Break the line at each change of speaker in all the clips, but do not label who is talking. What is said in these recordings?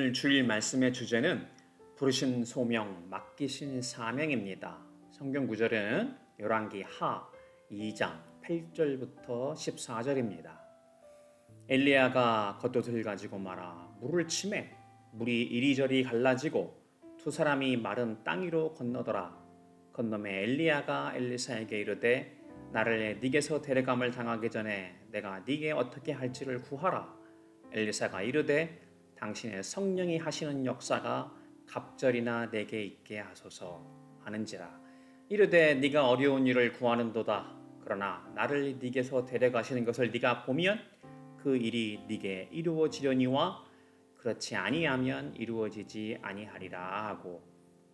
오늘 주일 말씀의 주제는 부르신 소명, 맡기신 사명입니다. 성경 구절은 열왕기 하 2장 8절부터 14절입니다. 엘리야가 겉옷을 가지고 말아 물을 치매 물이 이리저리 갈라지고 두 사람이 마른 땅 위로 건너더라. 건너매 엘리야가 엘리사에게 이르되 나를 네게서 데려감을 당하기 전에 내가 네게 어떻게 할지를 구하라. 엘리사가 이르되 당신의 성령이 하시는 역사가 갑절이나 내게 있게 하소서 하는지라. 이르되 네가 어려운 일을 구하는도다. 그러나 나를 네게서 데려가시는 것을 네가 보면 그 일이 네게 이루어지려니와 그렇지 아니하면 이루어지지 아니하리라 하고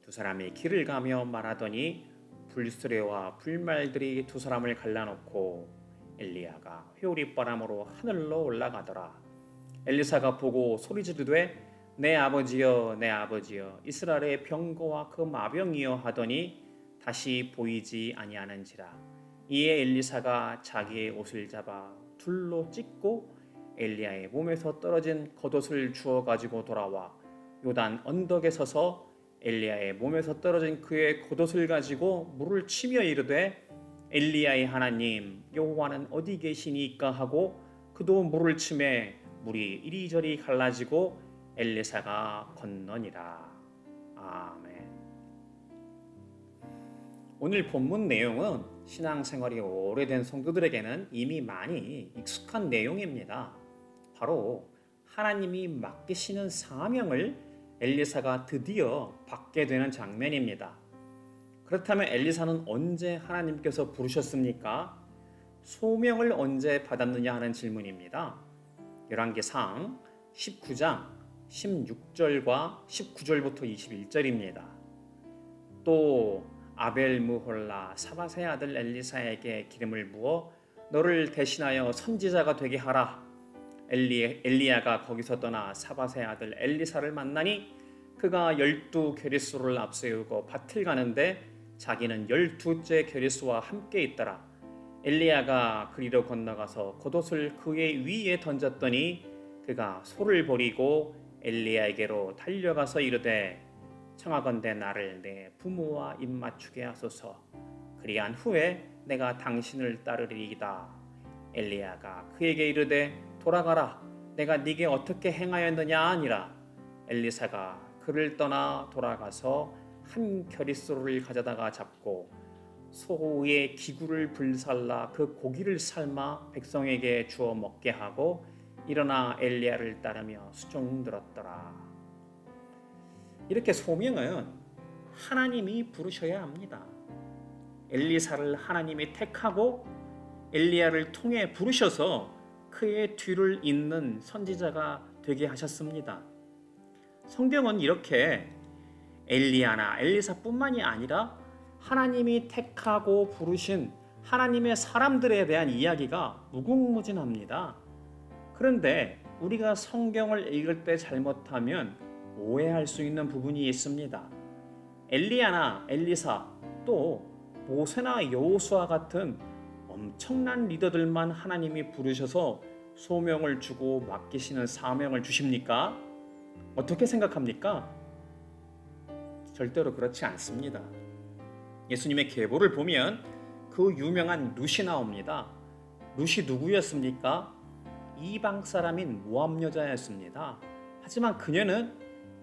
두 사람이 길을 가며 말하더니 불수레와 불말들이 두 사람을 갈라놓고 엘리야가 회오리바람으로 하늘로 올라가더라. 엘리사가 보고 소리 지르되 내 아버지여 내 아버지여 이스라엘의 병거와 그 마병이여 하더니 다시 보이지 아니하는지라. 이에 엘리사가 자기의 옷을 잡아 둘로 찢고 엘리야의 몸에서 떨어진 겉옷을 주워 가지고 돌아와 요단 언덕에 서서 엘리야의 몸에서 떨어진 그의 겉옷을 가지고 물을 치며 이르되 엘리야의 하나님 여호와는 어디 계시니까 하고 그도 물을 치매 물이 이리저리 갈라지고 엘리사가 건너니라. 아멘. 오늘 본문 내용은 신앙생활이 오래된 성도들에게는 이미 많이 익숙한 내용입니다. 바로 하나님이 맡기시는 사명을 엘리사가 드디어 받게 되는 장면입니다. 그렇다면 엘리사는 언제 하나님께서 부르셨습니까? 소명을 언제 받았느냐 하는 질문입니다. 열왕기상 19장 16절과 19절부터 21절입니다. 또 아벨무홀라 사밧의 아들 엘리사에게 기름을 부어 너를 대신하여 선지자가 되게 하라. 엘리야가 거기서 떠나 사밧의 아들 엘리사를 만나니 그가 12겨릿수를 앞세우고 밭을 가는데 자기는 12째 겨릿수와 함께 있더라. 엘리야가 그리로 건너가서 겉옷을 그의 위에 던졌더니 그가 소를 버리고 엘리야에게로 달려가서 이르되 청하건대 나를 내 부모와 입맞추게 하소서. 그리한 후에 내가 당신을 따르리이다. 엘리야가 그에게 이르되 돌아가라. 내가 네게 어떻게 행하였느냐 하니라. 엘리사가 그를 떠나 돌아가서 한 겨릿소를 가져다가 잡고 소의 기구를 불살라 그 고기를 삶아 백성에게 주어 먹게 하고 일어나 엘리야를 따르며 수종들었더라. 이렇게 소명은 하나님이 부르셔야 합니다. 엘리사를 하나님이 택하고 엘리야를 통해 부르셔서 그의 뒤를 잇는 선지자가 되게 하셨습니다. 성경은 이렇게 엘리야나 엘리사뿐만이 아니라 하나님이 택하고 부르신 하나님의 사람들에 대한 이야기가 무궁무진합니다. 그런데 우리가 성경을 읽을 때 잘못하면 오해할 수 있는 부분이 있습니다. 엘리야나 엘리사 또 모세나 여호수아 같은 엄청난 리더들만 하나님이 부르셔서 소명을 주고 맡기시는 사명을 주십니까? 어떻게 생각합니까? 절대로 그렇지 않습니다. 예수님의 계보를 보면 그 유명한 룻이 나옵니다. 룻이 누구였습니까? 이방 사람인 모압 여자였습니다. 하지만 그녀는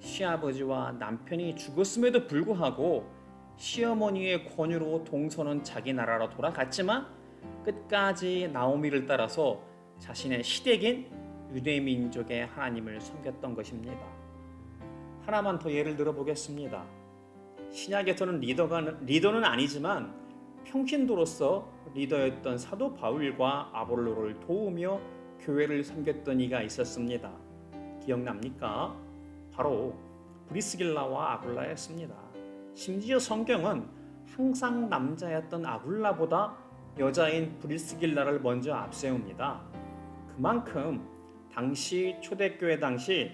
시아버지와 남편이 죽었음에도 불구하고 시어머니의 권유로 동서는 자기 나라로 돌아갔지만 끝까지 나오미를 따라서 자신의 시댁인 유대민족의 하나님을 섬겼던 것입니다. 하나만 더 예를 들어보겠습니다. 신약에서는 리더는 아니지만 평신도로서 리더였던 사도 바울과 아볼로를 도우며 교회를 섬겼던 이가 있었습니다. 기억납니까? 바로 브리스길라와 아굴라였습니다. 심지어 성경은 항상 남자였던 아굴라보다 여자인 브리스길라를 먼저 앞세웁니다. 그만큼 당시 초대교회 당시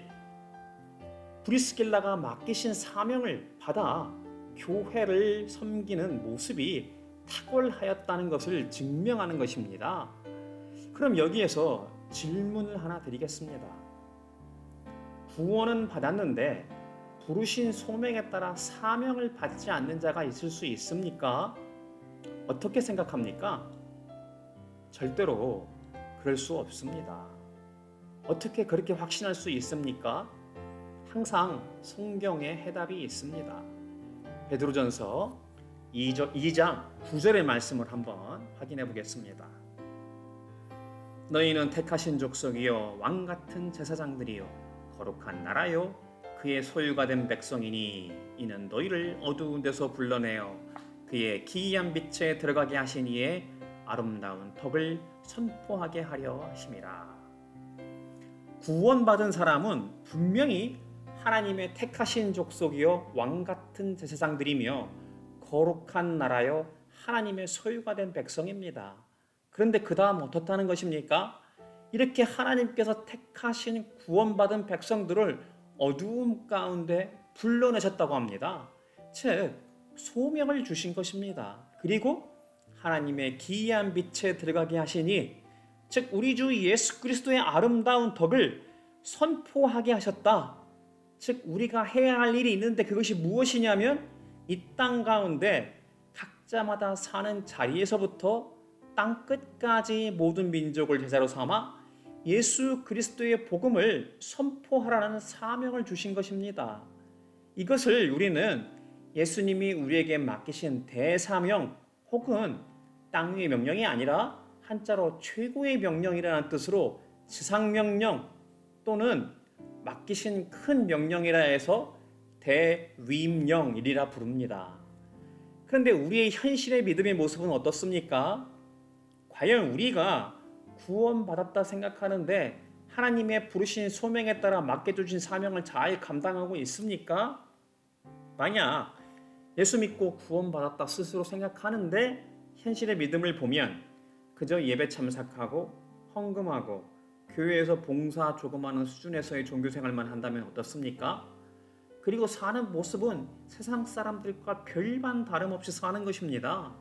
브리스길라가 맡기신 사명을 받아 교회를 섬기는 모습이 탁월하였다는 것을 증명하는 것입니다. 그럼 여기에서 질문을 하나 드리겠습니다. 구원은 받았는데 부르신 소명에 따라 사명을 받지 않는 자가 있을 수 있습니까? 어떻게 생각합니까? 절대로 그럴 수 없습니다. 어떻게 그렇게 확신할 수 있습니까? 항상 성경에 해답이 있습니다. 베드로전서 2장 9절의 말씀을 한번 확인해 보겠습니다. 너희는 택하신 족속이요 왕 같은 제사장들이요 거룩한 나라요 그의 소유가 된 백성이니 이는 너희를 어두운 데서 불러내어 그의 기이한 빛에 들어가게 하신 이의 아름다운 덕을 선포하게 하려 하심이라. 구원받은 사람은 분명히 하나님의 택하신 족속이요 왕 같은 제사장들이며 거룩한 나라요 하나님의 소유가 된 백성입니다. 그런데 그 다음 어떻다는 것입니까? 이렇게 하나님께서 택하신 구원받은 백성들을 어두움 가운데 불러내셨다고 합니다. 즉 소명을 주신 것입니다. 그리고 하나님의 기이한 빛에 들어가게 하시니 즉 우리 주 예수 그리스도의 아름다운 덕을 선포하게 하셨다. 즉 우리가 해야 할 일이 있는데 그것이 무엇이냐면 이 땅 가운데 각자마다 사는 자리에서부터 땅 끝까지 모든 민족을 제자로 삼아 예수 그리스도의 복음을 선포하라는 사명을 주신 것입니다. 이것을 우리는 예수님이 우리에게 맡기신 대사명 혹은 땅 위의 명령이 아니라 한자로 최고의 명령이라는 뜻으로 지상명령 또는 맡기신 큰 명령이라 해서 대위명이라 부릅니다. 그런데 우리의 현실의 믿음의 모습은 어떻습니까? 과연 우리가 구원받았다 생각하는데 하나님의 부르신 소명에 따라 맡겨주신 사명을 잘 감당하고 있습니까? 만약 예수 믿고 구원받았다 스스로 생각하는데 현실의 믿음을 보면 그저 예배 참석하고 헌금하고 교회에서 봉사 조금하는 수준에서의 종교생활만 한다면 어떻습니까? 그리고 사는 모습은 세상 사람들과 별반 다름없이 사는 것입니다.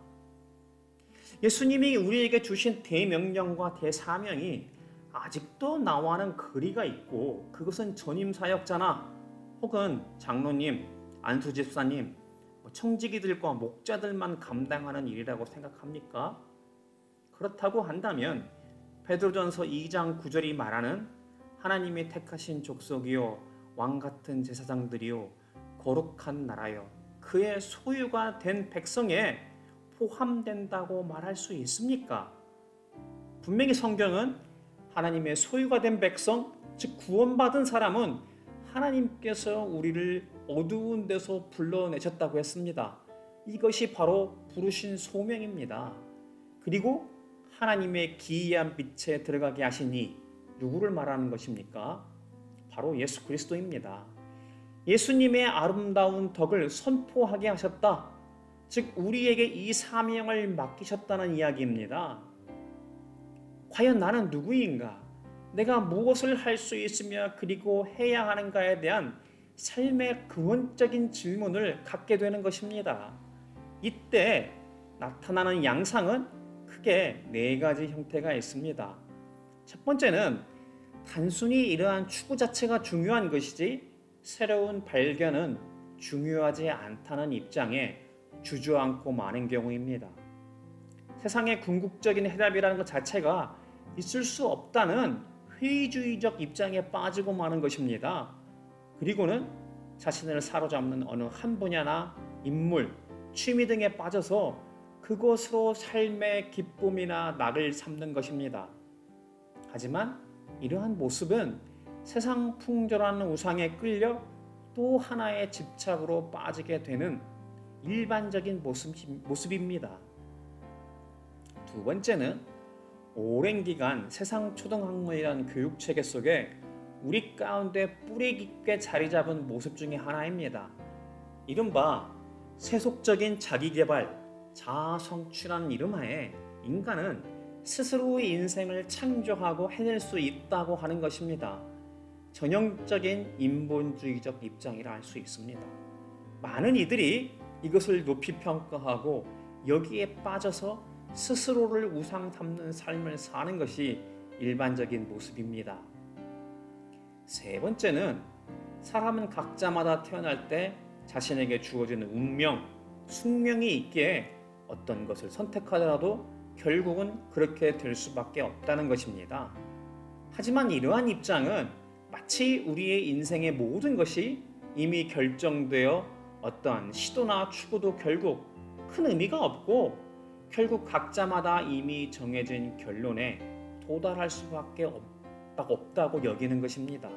예수님이 우리에게 주신 대명령과 대사명이 아직도 나와는 거리가 있고 그것은 전임 사역자나 혹은 장로님, 안수집사님, 청지기들과 목자들만 감당하는 일이라고 생각합니까? 그렇다고 한다면 베드로전서 2장 9절이 말하는 하나님이 택하신 족속이요 왕 같은 제사장들이요 거룩한 나라요 그의 소유가 된 백성에 포함된다고 말할 수 있습니까? 분명히 성경은 하나님의 소유가 된 백성, 즉 구원받은 사람은 하나님께서 우리를 어두운 데서 불러내셨다고 했습니다. 이것이 바로 부르신 소명입니다. 그리고 하나님의 기이한 빛에 들어가게 하시니 누구를 말하는 것입니까? 바로 예수 그리스도입니다. 예수님의 아름다운 덕을 선포하게 하셨다. 즉 우리에게 이 사명을 맡기셨다는 이야기입니다. 과연 나는 누구인가? 내가 무엇을 할 수 있으며 그리고 해야 하는가에 대한 삶의 근원적인 질문을 갖게 되는 것입니다. 이때 나타나는 양상은 크게 네 가지 형태가 있습니다. 첫 번째는 단순히 이러한 추구 자체가 중요한 것이지 새로운 발견은 중요하지 않다는 입장에 주저앉고 마는 경우입니다. 세상의 궁극적인 해답이라는 것 자체가 있을 수 없다는 회의주의적 입장에 빠지고 마는 것입니다. 그리고는 자신을 사로잡는 어느 한 분야나 인물, 취미 등에 빠져서 그것으로 삶의 기쁨이나 낙을 삼는 것입니다. 하지만 이러한 모습은 세상 풍조라는 우상에 끌려 또 하나의 집착으로 빠지게 되는 일반적인 모습입니다. 두 번째는 오랜 기간 세상 초등학문이라는 교육체계 속에 우리 가운데 뿌리 깊게 자리 잡은 모습 중에 하나입니다. 이른바 세속적인 자기개발, 자아성취라는 이름하에 인간은 스스로의 인생을 창조하고 해낼 수 있다고 하는 것입니다. 전형적인 인본주의적 입장이라 할 수 있습니다. 많은 이들이 이것을 높이 평가하고 여기에 빠져서 스스로를 우상 삼는 삶을 사는 것이 일반적인 모습입니다. 세 번째는 사람은 각자마다 태어날 때 자신에게 주어지는 운명, 숙명이 있기에 어떤 것을 선택하더라도 결국은 그렇게 될 수밖에 없다는 것입니다. 하지만 이러한 입장은 마치 우리의 인생의 모든 것이 이미 결정되어 어떠한 시도나 추구도 결국 큰 의미가 없고 결국 각자마다 이미 정해진 결론에 도달할 수밖에 없다고 여기는 것입니다.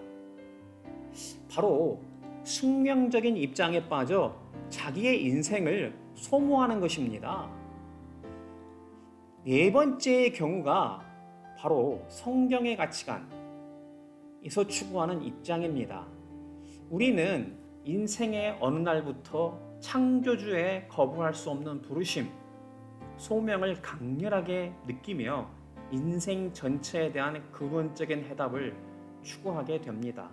바로 숙명적인 입장에 빠져 자기의 인생을 소모하는 것입니다. 네 번째의 경우가 바로 성경의 가치관에서 추구하는 입장입니다. 우리는 인생의 어느 날부터 창조주의 거부할 수 없는 부르심, 소명을 강렬하게 느끼며 인생 전체에 대한 근원적인 해답을 추구하게 됩니다.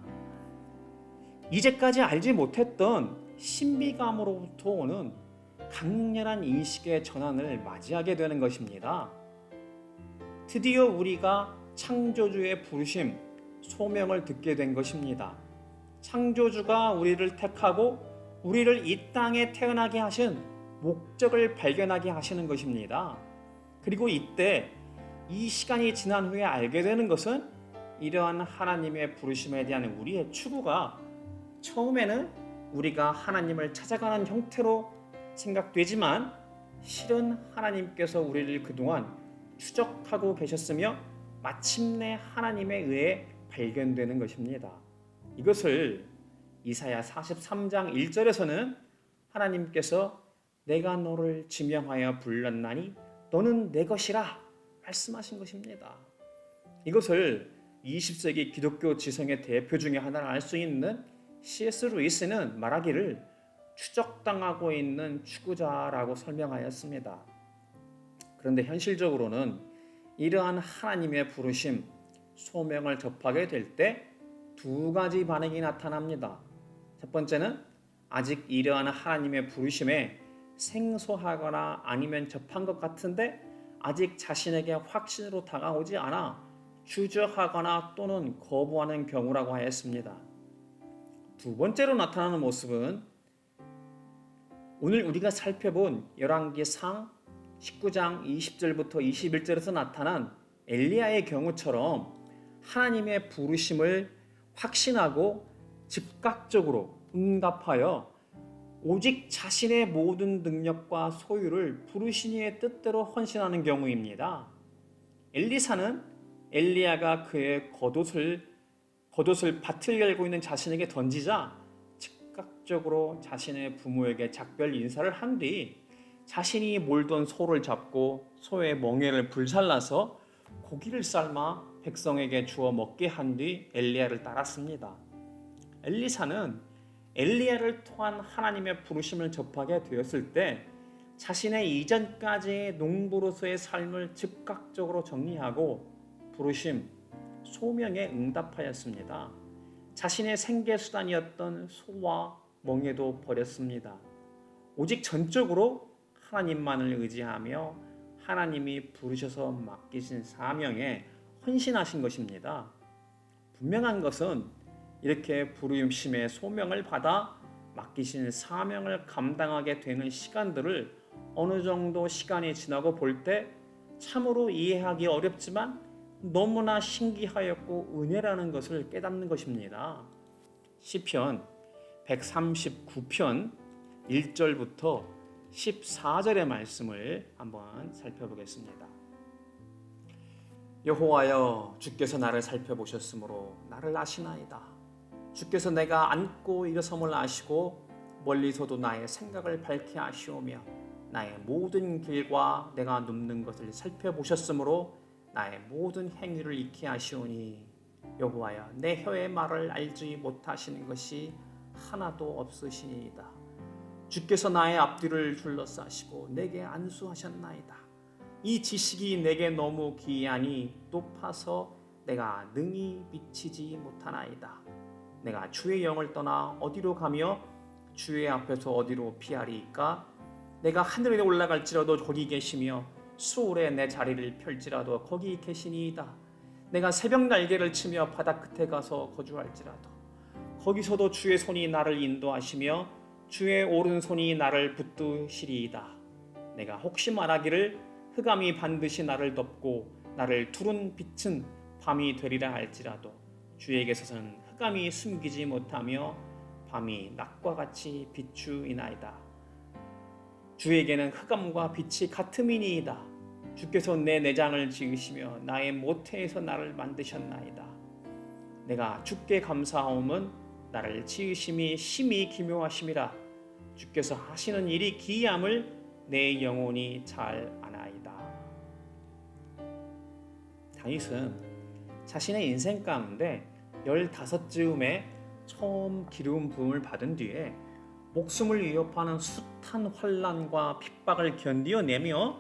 이제까지 알지 못했던 신비감으로부터 오는 강렬한 인식의 전환을 맞이하게 되는 것입니다. 드디어 우리가 창조주의 부르심, 소명을 듣게 된 것입니다. 창조주가 우리를 택하고 우리를 이 땅에 태어나게 하신 목적을 발견하게 하시는 것입니다. 그리고 이때 이 시간이 지난 후에 알게 되는 것은 이러한 하나님의 부르심에 대한 우리의 추구가 처음에는 우리가 하나님을 찾아가는 형태로 생각되지만 실은 하나님께서 우리를 그동안 추적하고 계셨으며 마침내 하나님에 의해 발견되는 것입니다. 이것을 이사야 43장 1절에서는 하나님께서 내가 너를 지명하여 불렀나니 너는 내 것이라 말씀하신 것입니다. 이것을 20세기 기독교 지성의 대표 중에 하나를 알 수 있는 C.S. 루이스는 말하기를 추적당하고 있는 추구자라고 설명하였습니다. 그런데 현실적으로는 이러한 하나님의 부르심, 소명을 접하게 될 때 두 가지 반응이 나타납니다. 첫 번째는 아직 이러한 하나님의 부르심에 생소하거나 아니면 접한 것 같은데 아직 자신에게 확신으로 다가오지 않아 주저하거나 또는 거부하는 경우라고 하였습니다. 두 번째로 나타나는 모습은 오늘 우리가 살펴본 열왕기상 19장 20절부터 21절에서 나타난 엘리야의 경우처럼 하나님의 부르심을 확신하고 즉각적으로 응답하여 오직 자신의 모든 능력과 소유를 부르신 이의 뜻대로 헌신하는 경우입니다. 엘리사는 엘리야가 그의 겉옷을 밭을 열고 있는 자신에게 던지자 즉각적으로 자신의 부모에게 작별 인사를 한 뒤 자신이 몰던 소를 잡고 소의 멍에를 불살라서 고기를 삶아 백성에게 주어 먹게 한 뒤 엘리야를 따랐습니다. 엘리사는 엘리야를 통한 하나님의 부르심을 접하게 되었을 때 자신의 이전까지의 농부로서의 삶을 즉각적으로 정리하고 부르심, 소명에 응답하였습니다. 자신의 생계수단이었던 소와 멍에도 버렸습니다. 오직 전적으로 하나님만을 의지하며 하나님이 부르셔서 맡기신 사명에 헌신하신 것입니다. 분명한 것은 이렇게 부르심의 소명을 받아 맡기신 사명을 감당하게 되는 시간들을 어느 정도 시간이 지나고 볼 때 참으로 이해하기 어렵지만 너무나 신기하였고 은혜라는 것을 깨닫는 것입니다. 시편 139편 1절부터 14절의 말씀을 한번 살펴보겠습니다. 여호와여, 주께서 나를 살펴보셨으므로 나를 아시나이다. 주께서 내가 앉고 일어섬을 아시고 멀리서도 나의 생각을 밝게 하시오며 나의 모든 길과 내가 눕는 것을 살펴보셨으므로 나의 모든 행위를 익히 하시오니 여호와여, 내 혀의 말을 알지 못하시는 것이 하나도 없으시니이다. 주께서 나의 앞뒤를 둘러싸시고 내게 안수하셨나이다. 이 지식이 내게 너무 기이하니 높아서 내가 능히 미치지 못하나이다. 내가 주의 영을 떠나 어디로 가며 주의 앞에서 어디로 피하리이까? 내가 하늘에 올라갈지라도 거기 계시며 수월에 내 자리를 펼지라도 거기 계시니이다. 내가 새벽 날개를 치며 바다 끝에 가서 거주할지라도 거기서도 주의 손이 나를 인도하시며 주의 오른손이 나를 붙드시리이다. 내가 혹시 말하기를 흑암이 반드시 나를 덮고 나를 두른 빛은 밤이 되리라 할지라도 주에게서는 흑암이 숨기지 못하며 밤이 낮과 같이 비추이나이다. 주에게는 흑암과 빛이 같음이니이다. 주께서 내 내장을 지으시며 나의 모태에서 나를 만드셨나이다. 내가 주께 감사하옴은 나를 지으심이 심히 기묘하심이라. 주께서 하시는 일이 기이함을 내 영혼이 잘 아나이다. 다윗은 자신의 인생 가운데 15즈음에 처음 기름 부음을 받은 뒤에 목숨을 위협하는 숱한 환난과 핍박을 견디어내며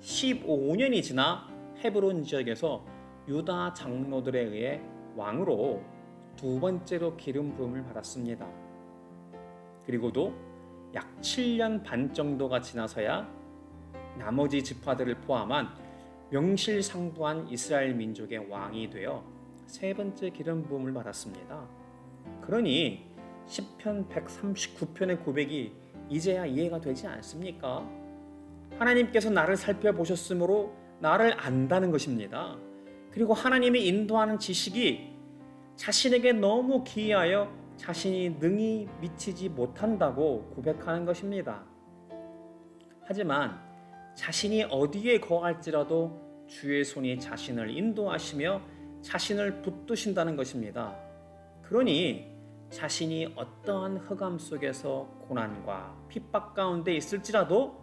15년이 지나 헤브론 지역에서 유다 장로들에 의해 왕으로 두 번째로 기름 부음을 받았습니다. 그리고도 약 7년 반 정도가 지나서야 나머지 지파들을 포함한 명실상부한 이스라엘 민족의 왕이 되어 세 번째 기름 부음을 받았습니다. 그러니 시편 139편의 고백이 이제야 이해가 되지 않습니까? 하나님께서 나를 살펴보셨으므로 나를 안다는 것입니다. 그리고 하나님이 인도하는 지식이 자신에게 너무 기이하여 자신이 능히 미치지 못한다고 고백하는 것입니다. 하지만 자신이 어디에 거할지라도 주의 손이 자신을 인도하시며 자신을 붙드신다는 것입니다. 그러니 자신이 어떠한 흑암 속에서 고난과 핍박 가운데 있을지라도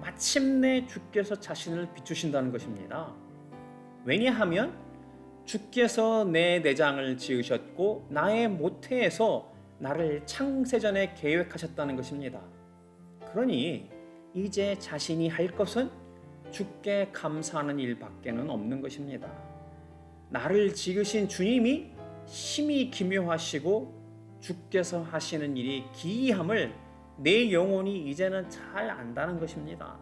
마침내 주께서 자신을 비추신다는 것입니다. 왜냐하면 주께서 내 내장을 지으셨고 나의 모태에서 나를 창세전에 계획하셨다는 것입니다. 그러니 이제 자신이 할 것은 주께 감사하는 일밖에는 없는 것입니다. 나를 지으신 주님이 심히 기묘하시고 주께서 하시는 일이 기이함을 내 영혼이 이제는 잘 안다는 것입니다.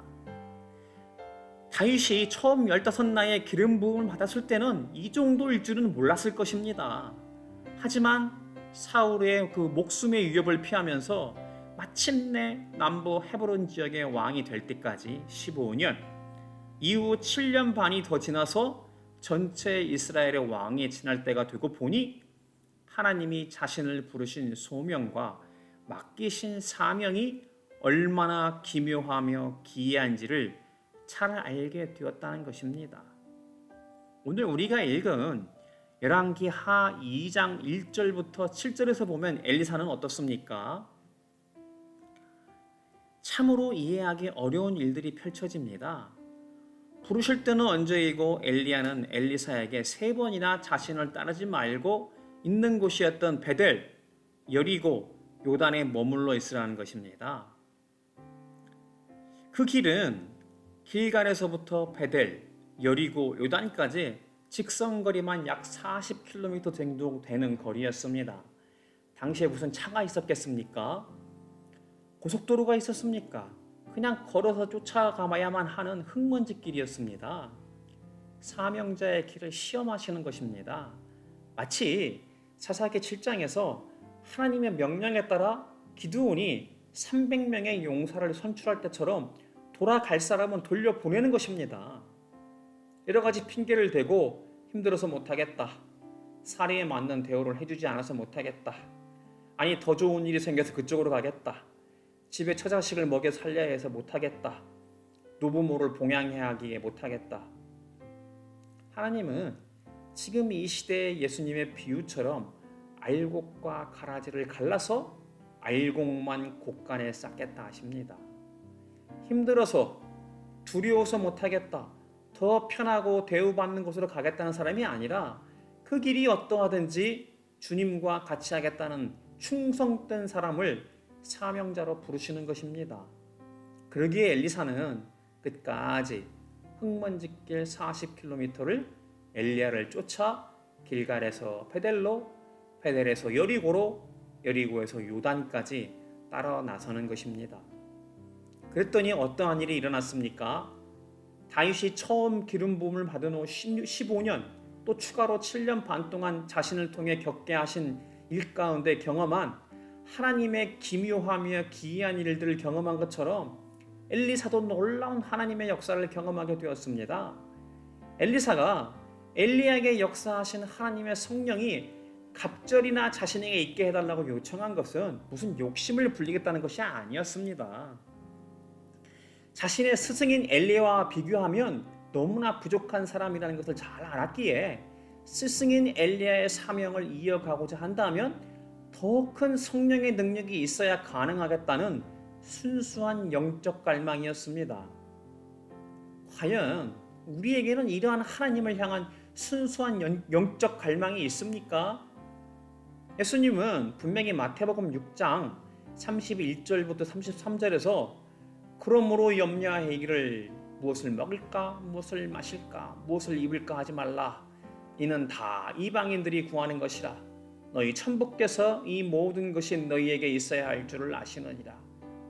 다윗이 처음 15나이에 기름 부음을 받았을 때는 이 정도일 줄은 몰랐을 것입니다. 하지만 사울의 그 목숨의 위협을 피하면서 마침내 남부 헤브론 지역의 왕이 될 때까지 15년, 이후 7년 반이 더 지나서 전체 이스라엘의 왕이 지날 때가 되고 보니 하나님이 자신을 부르신 소명과 맡기신 사명이 얼마나 기묘하며 기이한지를 잘 알게 되었다는 것입니다. 오늘 우리가 읽은 열왕기 하 2장 1절부터 7절에서 보면 엘리사는 어떻습니까? 참으로 이해하기 어려운 일들이 펼쳐집니다. 부르실 때는 언제이고 엘리야는 엘리사에게 3번이나 자신을 따르지 말고 있는 곳이었던 베델, 여리고, 요단에 머물러 있으라는 것입니다. 그 길은 길갈에서부터 베델, 여리고, 요단까지 직선거리만 약 40km 정도 되는 거리였습니다. 당시에 무슨 차가 있었겠습니까? 고속도로가 있었습니까? 그냥 걸어서 쫓아가야만 하는 흙먼지 길이었습니다. 사명자의 길을 시험하시는 것입니다. 마치 사사기 7장에서 하나님의 명령에 따라 기드온이 300명의 용사를 선출할 때처럼 돌아갈 사람은 돌려보내는 것입니다. 여러 가지 핑계를 대고 힘들어서 못하겠다. 사리에 맞는 대우를 해주지 않아서 못하겠다. 아니 더 좋은 일이 생겨서 그쪽으로 가겠다. 집에 처자식을 먹여 살려야 해서 못하겠다. 노부모를 봉양해야 하기에 못하겠다. 하나님은 지금 이 시대의 예수님의 비유처럼 알곡과 가라지를 갈라서 알곡만 곡간에 쌓겠다 하십니다. 힘들어서 두려워서 못하겠다. 더 편하고 대우받는 곳으로 가겠다는 사람이 아니라 그 길이 어떠하든지 주님과 같이 하겠다는 충성된 사람을 사명자로 부르시는 것입니다. 그러기에 엘리사는 끝까지 흙먼지길 40km를 엘리야를 쫓아 길갈에서 베델로, 베델에서 여리고로, 여리고에서 요단까지 따라 나서는 것입니다. 그랬더니 어떠한 일이 일어났습니까? 다윗이 처음 기름 부음을 받은 후 15년 또 추가로 7년 반 동안 자신을 통해 겪게 하신 일 가운데 경험한 하나님의 기묘하며 기이한 일들을 경험한 것처럼 엘리사도 놀라운 하나님의 역사를 경험하게 되었습니다. 엘리사가 엘리야에게 역사하신 하나님의 성령이 갑절이나 자신에게 있게 해달라고 요청한 것은 무슨 욕심을 부리겠다는 것이 아니었습니다. 자신의 스승인 엘리야와 비교하면 너무나 부족한 사람이라는 것을 잘 알았기에 스승인 엘리야의 사명을 이어가고자 한다면 더 큰 성령의 능력이 있어야 가능하겠다는 순수한 영적 갈망이었습니다. 과연 우리에게는 이러한 하나님을 향한 순수한 영적 갈망이 있습니까? 예수님은 분명히 마태복음 6장 31절부터 33절에서 그러므로 염려하기를 무엇을 먹을까, 무엇을 마실까, 무엇을 입을까 하지 말라. 이는 다 이방인들이 구하는 것이라. 너희 천부께서 이 모든 것이 너희에게 있어야 할 줄을 아시느니라.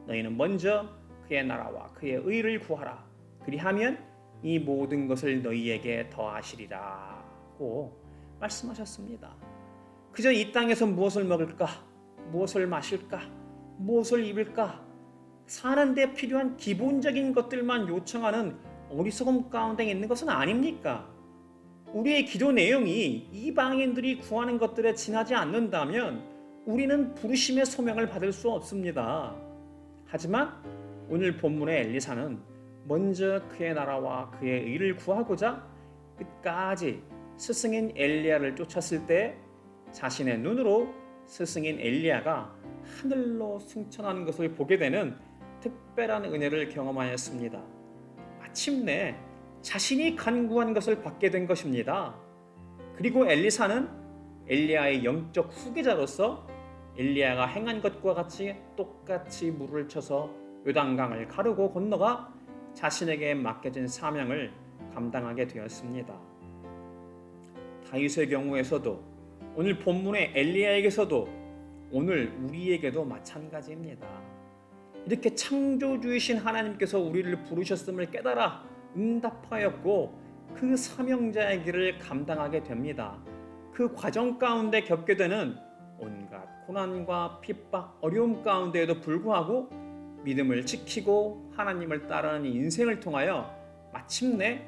너희는 먼저 그의 나라와 그의 의를 구하라. 그리하면 이 모든 것을 너희에게 더하시리라고 말씀하셨습니다. 그저 이 땅에서 무엇을 먹을까, 무엇을 마실까, 무엇을 입을까, 사는 데 필요한 기본적인 것들만 요청하는 어리석음 가운데 있는 것은 아닙니까? 우리의 기도 내용이 이방인들이 구하는 것들에 지나지 않는다면 우리는 부르심의 소명을 받을 수 없습니다. 하지만 오늘 본문의 엘리사는 먼저 그의 나라와 그의 의를 구하고자 끝까지 스승인 엘리야를 쫓았을 때 자신의 눈으로 스승인 엘리야가 하늘로 승천하는 것을 보게 되는 특별한 은혜를 경험하였습니다. 마침내 자신이 간구한 것을 받게 된 것입니다. 그리고 엘리사는 엘리야의 영적 후계자로서 엘리야가 행한 것과 같이 똑같이 물을 쳐서 요단강을 가르고 건너가 자신에게 맡겨진 사명을 감당하게 되었습니다. 다윗의 경우에서도 오늘 본문의 엘리야에게서도 오늘 우리에게도 마찬가지입니다. 이렇게 창조주이신 하나님께서 우리를 부르셨음을 깨달아 응답하였고 그 사명자의 길을 감당하게 됩니다. 그 과정 가운데 겪게 되는 온갖 고난과 핍박, 어려움 가운데에도 불구하고 믿음을 지키고 하나님을 따르는 인생을 통하여 마침내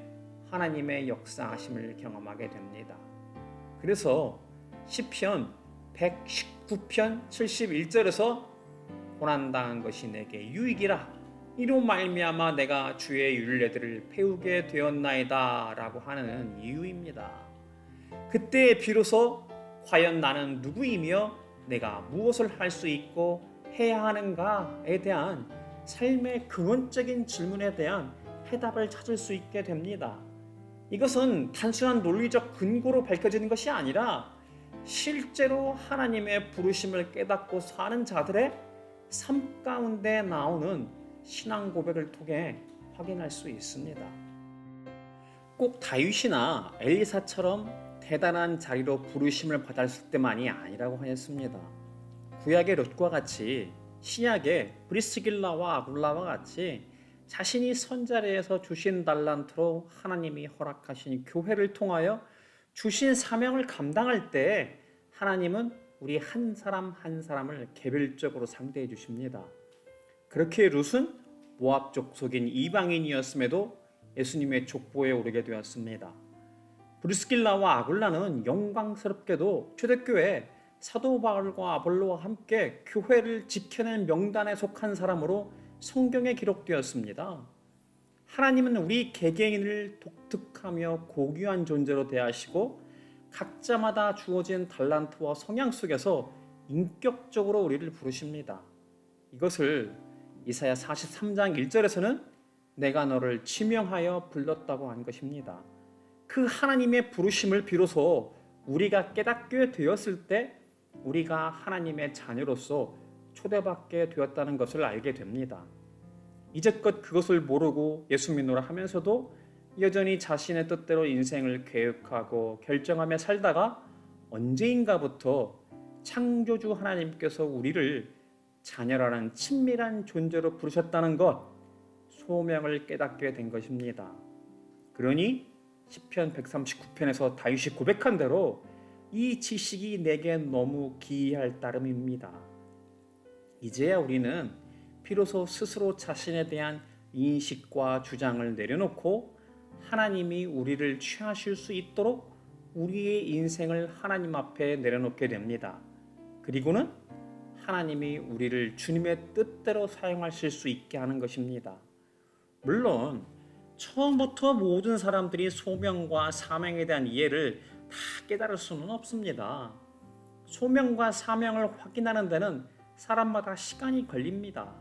하나님의 역사하심을 경험하게 됩니다. 그래서 시편 119편 71절에서 고난당한 것이 내게 유익이라 이로 말미암아 내가 주의 율례들을 배우게 되었나이다 라고 하는 이유입니다. 그때 비로소 과연 나는 누구이며 내가 무엇을 할 수 있고 해야 하는가에 대한 삶의 근원적인 질문에 대한 해답을 찾을 수 있게 됩니다. 이것은 단순한 논리적 근거로 밝혀지는 것이 아니라 실제로 하나님의 부르심을 깨닫고 사는 자들의 삶 가운데 나오는 신앙 고백을 통해 확인할 수 있습니다. 꼭 다윗이나 엘리사처럼 대단한 자리로 부르심을 받았을 때만이 아니라고 하였습니다. 구약의 롯과 같이 신약의 브리스길라와 아굴라와 같이 자신이 선자리에서 주신 달란트로 하나님이 허락하신 교회를 통하여 주신 사명을 감당할 때 하나님은 우리 한 사람 한 사람을 개별적으로 상대해 주십니다. 그렇게 룻은 모압 족속인 이방인이었음에도 예수님의 족보에 오르게 되었습니다. 브리스길라와 아굴라는 영광스럽게도 초대교회 사도 바울과 아볼로와 함께 교회를 지켜낸 명단에 속한 사람으로 성경에 기록되었습니다. 하나님은 우리 개개인을 독특하며 고귀한 존재로 대하시고 각자마다 주어진 달란트와 성향 속에서 인격적으로 우리를 부르십니다. 이것을 이사야 43장 1절에서는 내가 너를 지명하여 불렀다고 한 것입니다. 그 하나님의 부르심을 비로소 우리가 깨닫게 되었을 때 우리가 하나님의 자녀로서 초대받게 되었다는 것을 알게 됩니다. 이제껏 그것을 모르고 예수 믿노라 하면서도 여전히 자신의 뜻대로 인생을 계획하고 결정하며 살다가 언제인가부터 창조주 하나님께서 우리를 자녀라는 친밀한 존재로 부르셨다는 것, 소명을 깨닫게 된 것입니다. 그러니 시편 139편에서 다윗이 고백한 대로 이 지식이 내게 너무 기이할 따름입니다. 이제야 우리는 비로소 스스로 자신에 대한 인식과 주장을 내려놓고 하나님이 우리를 취하실 수 있도록 우리의 인생을 하나님 앞에 내려놓게 됩니다. 그리고는 하나님이 우리를 주님의 뜻대로 사용하실 수 있게 하는 것입니다. 물론 처음부터 모든 사람들이 소명과 사명에 대한 이해를 다 깨달을 수는 없습니다. 소명과 사명을 확인하는 데는 사람마다 시간이 걸립니다.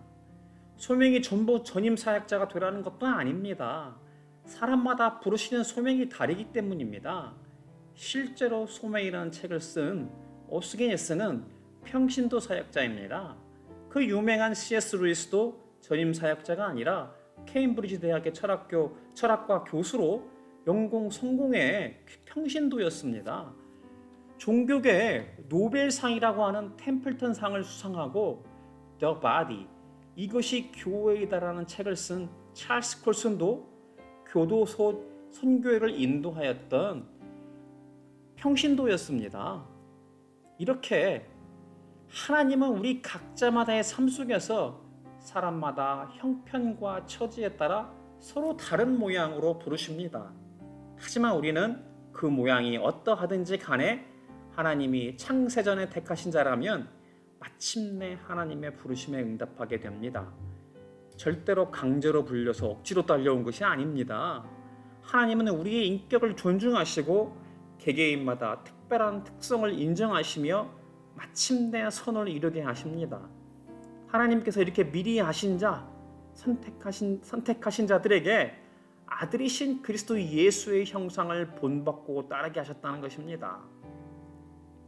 소명이 전부 전임 사역자가 되라는 것도 아닙니다. 사람마다 부르시는 소명이 다르기 때문입니다. 실제로 소명이라는 책을 쓴 오스게니스는 평신도 사역자입니다. 그 유명한 C.S. 루이스도 전임 사역자가 아니라 케임브리지 대학의 철학과 교수로 영공 성공의 평신도였습니다. 종교계 노벨상이라고 하는 템플턴 상을 수상하고 The Body, 이것이 교회이다라는 책을 쓴 찰스 콜슨도 교도소 선교회를 인도하였던 평신도였습니다. 이렇게 하나님은 우리 각자마다의 삶 속에서 사람마다 형편과 처지에 따라 서로 다른 모양으로 부르십니다. 하지만 우리는 그 모양이 어떠하든지 간에 하나님이 창세전에 택하신 자라면 마침내 하나님의 부르심에 응답하게 됩니다. 절대로 강제로 불려서 억지로 딸려온 것이 아닙니다. 하나님은 우리의 인격을 존중하시고 개개인마다 특별한 특성을 인정하시며 마침내 선을 이루게 하십니다. 하나님께서 이렇게 미리 아신 자, 선택하신 자들에게 아들이신 그리스도 예수의 형상을 본받고 따르게 하셨다는 것입니다.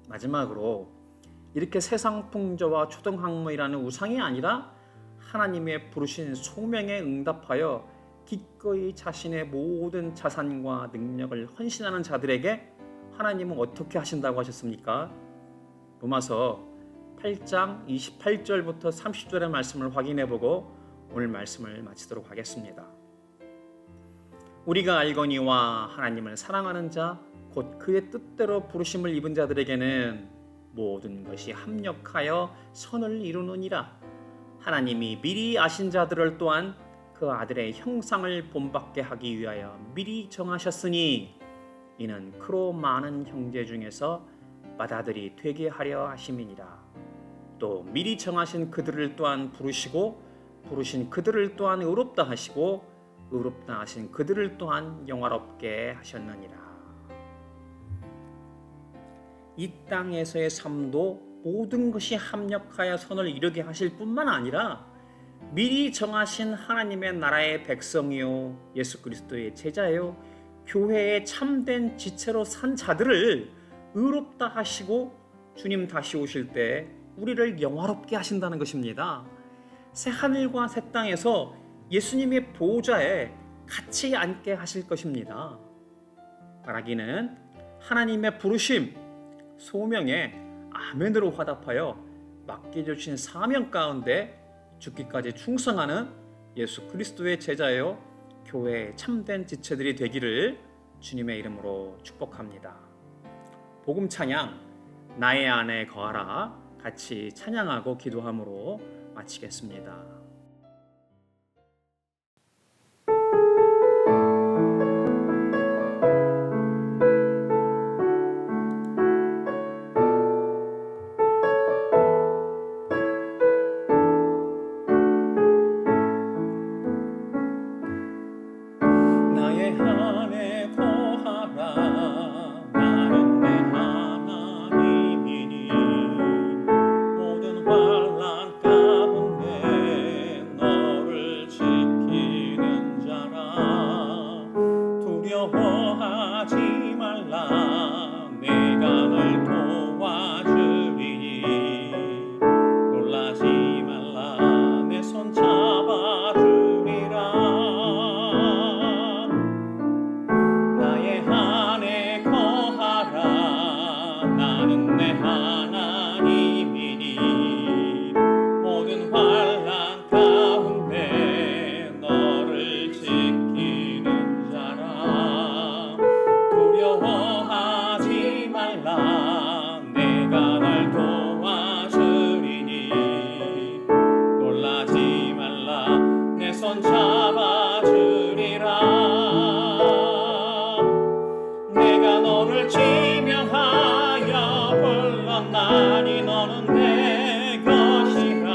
마지막으로 이렇게 세상 풍조와 초등학문이라는 우상이 아니라 하나님의 부르신 소명에 응답하여 기꺼이 자신의 모든 자산과 능력을 헌신하는 자들에게 하나님은 어떻게 하신다고 하셨습니까? 로마서 8장 28절부터 30절의 말씀을 확인해보고 오늘 말씀을 마치도록 하겠습니다. 우리가 알거니와 하나님을 사랑하는 자 곧 그의 뜻대로 부르심을 입은 자들에게는 모든 것이 합력하여 선을 이루느니라. 하나님이 미리 아신 자들을 또한 그 아들의 형상을 본받게 하기 위하여 미리 정하셨으니 이는 그로 많은 형제 중에서 맏아들이 되게 하려 하심이니라. 또 미리 정하신 그들을 또한 부르시고 부르신 그들을 또한 의롭다 하시고 의롭다 하신 그들을 또한 영화롭게 하셨느니라. 이 땅에서의 삶도 모든 것이 합력하여 선을 이루게 하실 뿐만 아니라 미리 정하신 하나님의 나라의 백성이요 예수 그리스도의 제자요 교회의 참된 지체로 산 자들을 의롭다 하시고 주님 다시 오실 때 우리를 영화롭게 하신다는 것입니다. 새 하늘과 새 땅에서 예수님의 보좌에 같이 앉게 하실 것입니다. 바라기는 하나님의 부르심, 소명에 아멘으로 화답하여 맡겨주신 사명 가운데 죽기까지 충성하는 예수 그리스도의 제자여 교회의 참된 지체들이 되기를 주님의 이름으로 축복합니다. 복음 찬양 나의 안에 거하라 같이 찬양하고 기도함으로 마치겠습니다. 손 잡아주리라. 내가 너를 지명하여 불렀나니 너는 내 것이라.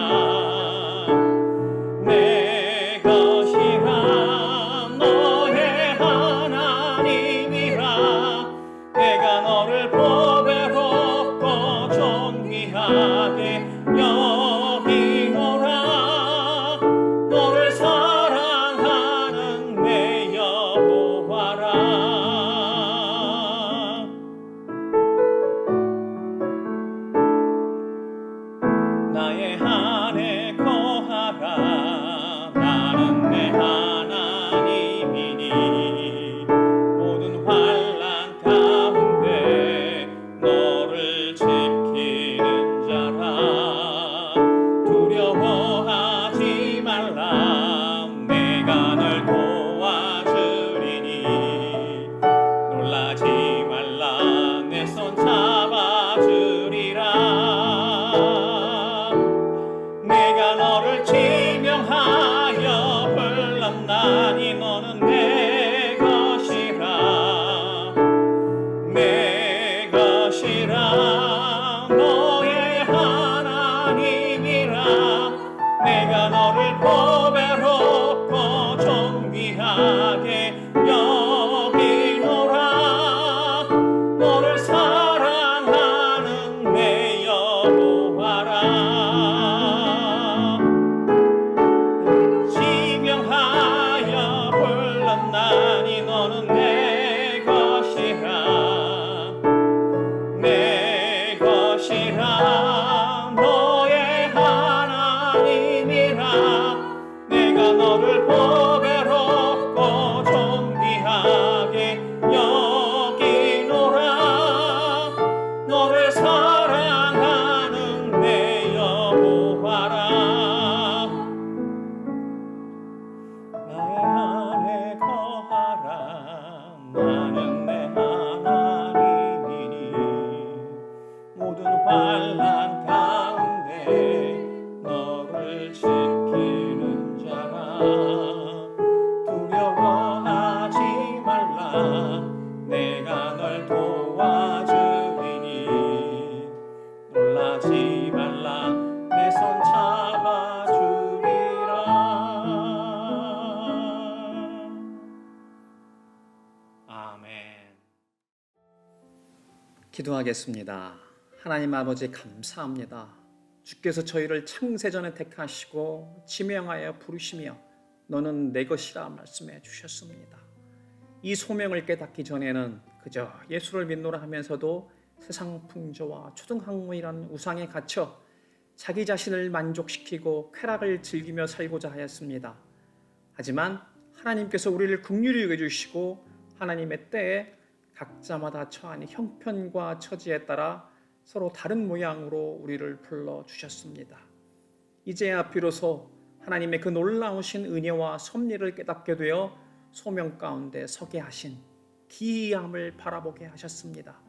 내 것이라. 너의 하나님이라. 내가 너를 보배롭고 존귀하게 여기노라. 너를 사랑하는 내 여호와라. 나의 안에 거하라. 나는 내 하나님이니 모든 환난 가운데 너를 지키는 자라. 두려워하지 말라. 내가 널 도와주리니 놀라지 말라. 내 손 잡아주리라. 내가 너를 지명하여 불렀나니 너는 내 것이라. 내 것이라. 너의 하나님이라. 내가 너를 보배롭고 존귀하게 여기노라. 너를 사랑하는 내 여호와라. 지명하여 불렀나니 너는 내 것이라. 내 것이라. 너의 하나님이라. 내가 너를 보배롭고 존귀하게 여기노라. 너를 사랑하는 내 여호와라. 나의 안에 거하라. 나는 내 하나님이니 모든 환난 가운데 너를 지키는 자라. 두려워하지 말라. 내가 널 도와주리니 놀라지 말라. 내 손 잡아주리라. 아멘. 기도하겠습니다. 하나님 아버지 감사합니다. 주께서 저희를 창세전에 택하시고 지명하여 부르시며 너는 내 것이라 말씀해 주셨습니다. 이 소명을 깨닫기 전에는 그저 예수를 믿노라 하면서도 세상 풍조와 초등학문이라는 우상에 갇혀 자기 자신을 만족시키고 쾌락을 즐기며 살고자 하였습니다. 하지만 하나님께서 우리를 긍휼히 여겨주시고 하나님의 때에 각자마다 처한 형편과 처지에 따라 서로 다른 모양으로 우리를 불러주셨습니다. 이제야 비로소 하나님의 그 놀라우신 은혜와 섭리를 깨닫게 되어 소명 가운데 서게 하신 기이함을 바라보게 하셨습니다.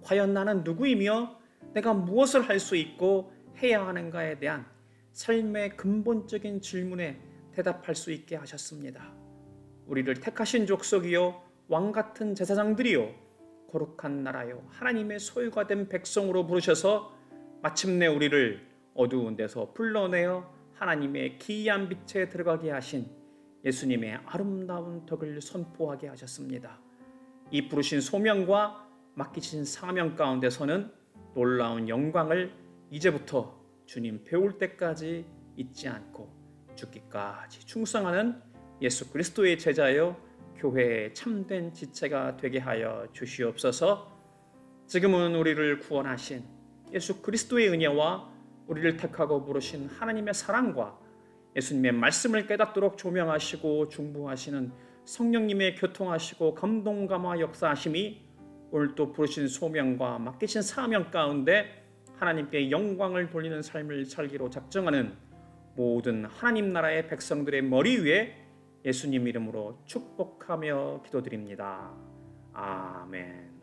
과연 나는 누구이며 내가 무엇을 할 수 있고 해야 하는가에 대한 삶의 근본적인 질문에 대답할 수 있게 하셨습니다. 우리를 택하신 족속이요 왕같은 제사장들이요 거룩한 나라요 하나님의 소유가 된 백성으로 부르셔서 마침내 우리를 어두운 데서 불러내어 하나님의 기이한 빛에 들어가게 하신 예수님의 아름다운 덕을 선포하게 하셨습니다. 이 부르신 소명과 맡기신 사명 가운데서는 놀라운 영광을 이제부터 주님 배울 때까지 잊지 않고 죽기까지 충성하는 예수 그리스도의 제자여 교회의 참된 지체가 되게 하여 주시옵소서. 지금은 우리를 구원하신 예수 그리스도의 은혜와 우리를 택하고 부르신 하나님의 사랑과 예수님의 말씀을 깨닫도록 조명하시고 중보하시는 성령님의 교통하시고 감동감화 역사하심이 오늘 또 부르신 소명과 맡기신 사명 가운데 하나님께 영광을 돌리는 삶을 살기로 작정하는 모든 하나님 나라의 백성들의 머리 위에 예수님 이름으로 축복하며 기도드립니다. 아멘.